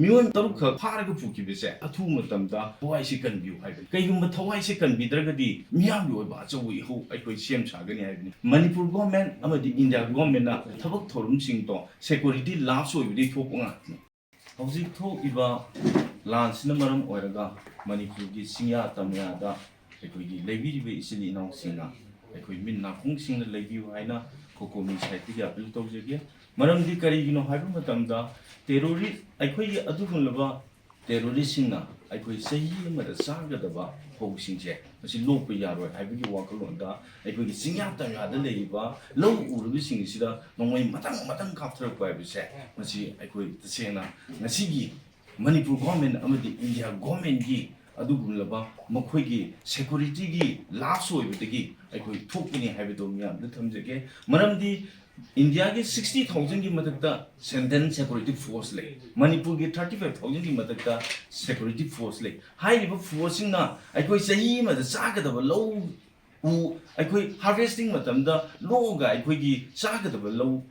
Mioi Taruka Paraga Pukibise, a 2 Matamda, why she can view. Kayum Tawai she can be Dragadi, Miamu Bazo, we hope I could see him Sagani. Manipur government, Amadi India government, Tabak Torum Singto, security laughs with the Topona. How's it to Iba Lance Namaram Oraga, Manipur Singa Tamiada, a could levy easily now singer. I could mean nothing sing the levy Hina, Cocomi Satia, Piltoja. Madam Dicari, you know, Harumatamda, terrorist, I quite a Dukunlava, terroristina, I could say him at a saga the bar, hoaxing check. As you look yard, I will walk along that, I could sing out the other labor, low Urusing Sida, no way, Matan Capture by say, Masi, I could say now, Nasigi, Manipur government, Amadi India government gi. Adugunlaba, Makwigi, security gi, last way with the gi, I could talk in a habit of me, the Tamjake, Madam D. India gets 60,000 ki madakta sentence security force like Manipur get 35,000 ki madakta security force like high level forcing na I could say him at the saga of a low I could harvesting matamda low guy I could gi saga of a low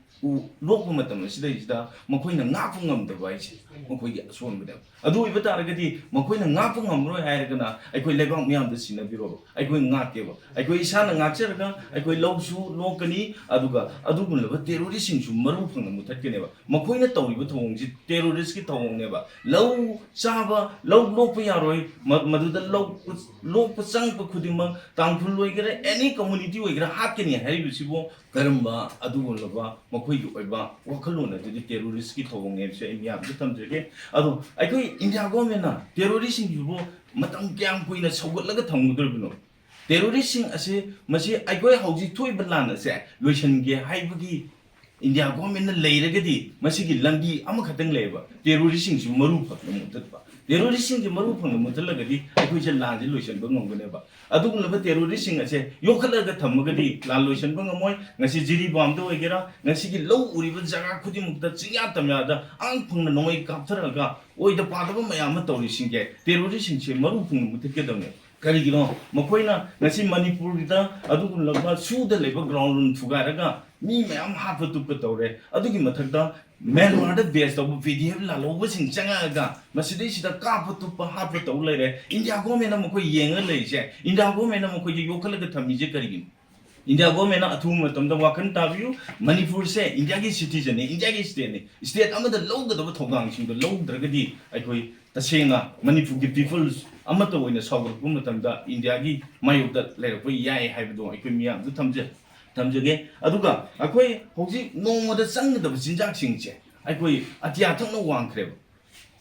local matam is the Makoina Napungam device Makoya sworn with them. I do it targeti Makoina Napungam Roy Haragana I could leg on me on the Sina Bureau I could not give I could San and Axerga I could low shoe locally Aduga Adugun terrorism to Maru from the Mutakaneva Makoina Tony with homes terrorist tone never low Sava low Lopiaroi Maduda low Pasanga Kudima Town Puluigre any community we get Hakini Harry Lucibo Karamba Adugunlava Makoy Wakaluna to the terrorist tone names in Yam the Tamjake. Although I could India government terrorism you Matam Gam Queen as so good like a tongue. Terrorism as a Masi I go how the toy banana say Lucian Gay Hibagi India government later gedi Masiki Landi Amakatan labor terrorism you Marupa terrorism the Marupa Mutalagadi I could land illusion Bunganeva. Adunava terrorism as a Yokala the Tamagadi La Lucian Bungamoy Nasi Jiribam do Egera Nasiki low Uriva Zaga Kudim that Singatamada Ankung Noi Captaraga or the part of my amateur terrorism Marupum Mutakadone. Karigino, Makoina, Nasi Manipurita, Adunava, Su the labor ground Fugaraga, me, ma'am, half a tupatore, Adukimataka, men were the best of video, Lalovas in Changaga, Masidish the carpet to half a tole, India woman Amako Yang Lace, India woman Amako Yokala the Tamija Karigin. India woman at whom the Wakan Tavu, Manipur say, India citizen, India state under the low of the Togang, the low dragadi, I call the Sena, Manipur people. Amato in the South of Pumatanda, Indiagi, my that letter, Yai have do, I could me up the Tamjage, Aduga, I quay, Hosi, no more the sang of the Sinjaxing, I quay, Atiata no one crib.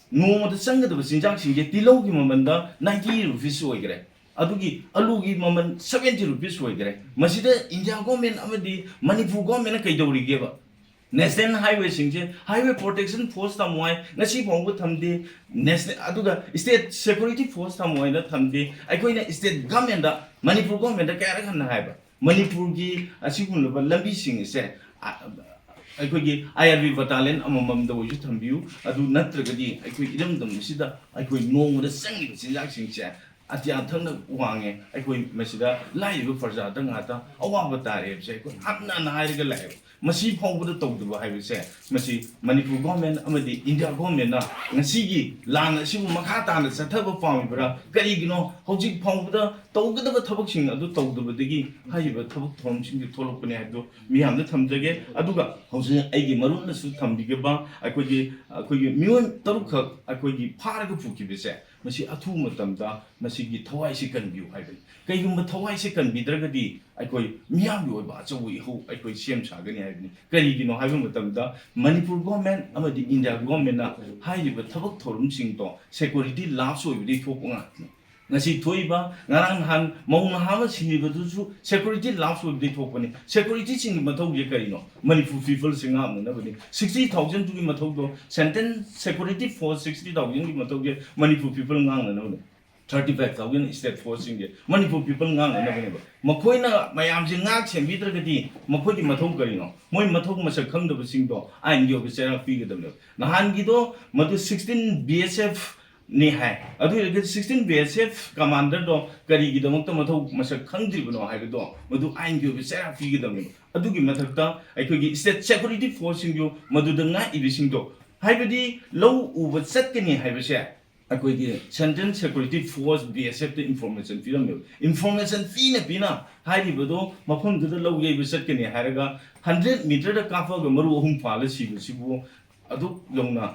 No more the sang of the Sinjaxing, yet the Logi Mamanda, 90 rupees wagre. Adugi, Alugi moment, 70 rupees wagre. Masida, India government, Amadi, Manipur government, Kaidori gave up. National Highway Singje, Highway Protection Force Tamoy, Nasi Pongo Tamde, National Aduga, State Security Force Tamoy, Tamde, I go in state government, Manipur government, the Karakan Hiber, Manipurgi, Asikun, Lambi Sing said, I could give IRV battalion among the Wajutambu, I do not tragedy, I could them the Misida, I could know the singing Sinjaxing chair. At the Antona Wange, I could Mesida, live for Zadangata, a Wabatari, say, Hapna and Hiding live. Masi Pong would have told the I will say, Masi, Manipur government, Amadi, India government, Nasigi, Lan, Sibu Makata, and Sataba Farm, Garigino, Hoji Pong would have told the Tabuxing, I do told the Digi, Hiver Tabuk Tomsing, the Tolopane, me and the Tamjage, Aduga, Hosi Agi Maruna Sutam Digaba, I could give Muan Taruka, I could give Paragupuki, Masi Atumatamda, Masigi Tawai can view, I will. Kayum Tawai can be Dragadi, I could Miamu, so we hope I could see him Sagani. Karigino having with them the Manipur government, Amadi India government, highly with Tabak Torum Singto, security laughs with the Topona. Nasi Toiba, Naranhan, Mongahama Sinibutu, security laughs with the Toponi, security sing Mato Yakarino, Manipur people sing up, 60,000 to be Matogo, sentence security for 60,000 Matoga, Manipur people nang 35,000 state forcing it. Manipur people ngang and never. Makoina, my Amjinaks and Vitragadi, Makoti Matogarino, Moy Matok Masakang of Singdo, and you will figure them. Nahangido, Matu 16 BSF Nihai. I do get 16 BSF commander do Karigido Motomato Masakang Dribuno Hagado, Madu and you will figure them. I do give Matata, I could get state security forcing you, Madudanga Ibisindo. Haibadi low uber setting Hibasha. I Central Security Force BSF the information film. Information fee pina. Heidi Bodo, Mapun to the low gave second Haraga, 100 meter the Kafa Gamaru home policy, Sibu, Adu Yona.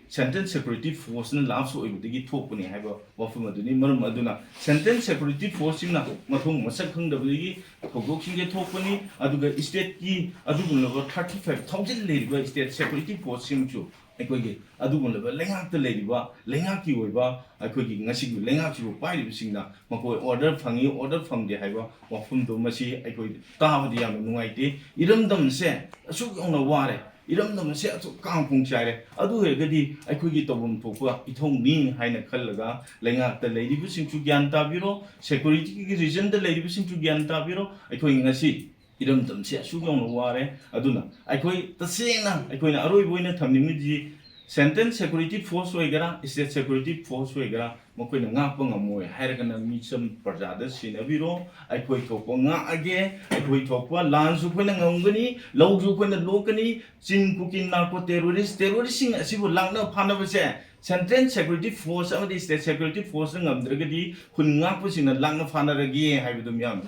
Central Security Force and laughs over the Topony have a Wafumaduni, Maduna. Central Security Force in Matum, Masakung W, Togoki Topony, Aduga State Key, Adugun 35,000 lady state security force seem to. Adugun level, Lengak the lady bar, Lengaki Weba, Nasi Lengaki by the singer, Mako order from the Hiva, Wafum Domasi, Tavadiam Nuite, Idum them say, a sook on the water. Iram them say to Kampung Chire, Adu Gadi, I could get a woman to it home mean Haina Kalaga, Lenga, the lady wishing to Gianta Bureau, security reason the lady wishing to Gianta Bureau, I could a sea. Iram them say, Sugar on the water, Aduna. I could the same, I could Arroy winner Tamimiji, Sentence Security Force Wagera, State Security Force Wagera, Mokoina Naponga, Haragan meet some Prajadas in a bureau, I could Toponga again, I could Topua, Lans Upena Logs Upena Locani, Sin cooking narco terroristing as you would Langa Panavase, Sentence Security Force, some of the State Security Force and Dragadi, who Napus in a Langa Fana again, have the young.